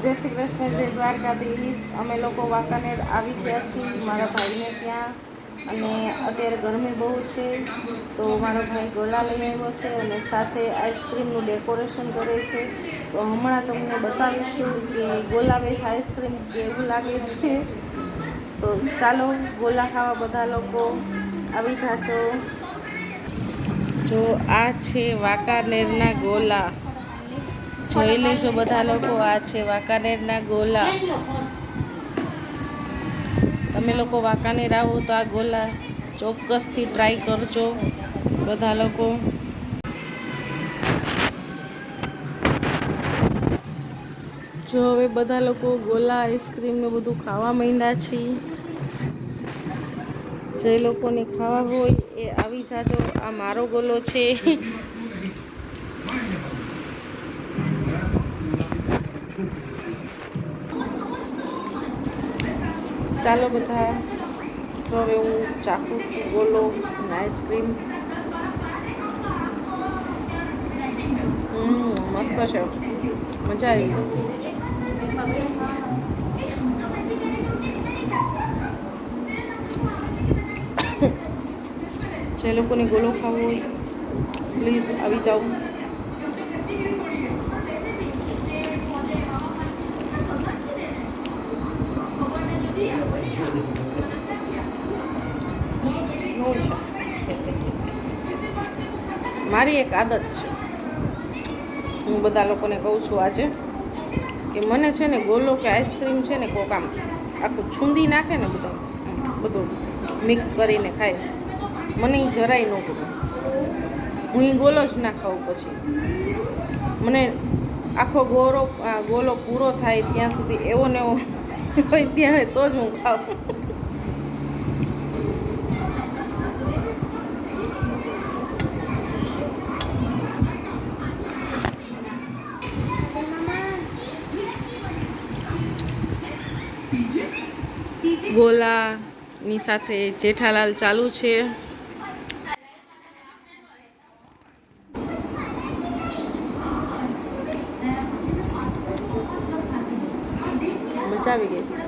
જય શ્રી કૃષ્ણ, જય દ્વારકાધીશ। અમે લોકો વાંકાનેર આવી ગયા છીએ મારા ભાઈને ત્યાં, અને અત્યારે ગરમી બહુ છે તો મારો ભાઈ ગોલા લઈ આવ્યો છે અને સાથે આઈસ્ક્રીમનું ડેકોરેશન કરે છે। તો હમણાં તમને બતાવીશું કે ગોલા વિથ આઈસ્ક્રીમ કેવું લાગે છે। તો ચાલો ગોલા ખાવા બધા લોકો આવી જાજો। જો આ છે વાંકાનેરના ગોલા, જોઈ લેજો બધા લોકો। આ છે વાંકાનેરના ગોલા। તમે લોકો વાંકાનેર આવો તો આ ગોલા ચોક્કસથી ટ્રાય કરજો બધા લોકો। જો હવે બધા લોકો ગોલા આઈસ્ક્રીમ ને બધું ખાવા માંડ્યા છીએ। જે લોકોને ખાવા હોય એ આવી જાજો। આ મારો ગોલો છે। ચાલો બધા, તો હવે હું ચાખું છું ગોલો અને આઈસ્ક્રીમ। મસ્ત છે, મજા આવી। જે લોકોને ગોલો ખાવો હોય પ્લીઝ આવી જાઓ। મારી એક આદત છે, હું બધા લોકોને કહું છું આજે કે મને છે ને ગોલો કે આઈસ્ક્રીમ છે ને કોક આમ આખું છૂંદી નાખે ને બધું મિક્સ કરીને ખાય, મને એ જરાય ન ગમે। હું એ ગોલો જ ના ખાઉં, પછી મને આખો ગોલો પૂરો થાય ત્યાં સુધી એવો ને એવો હોય ત્યાં તો જ હું ખાઉં। ગોલાની સાથે જેઠાલાલ ચાલુ છે। મજા આવી ગઈ।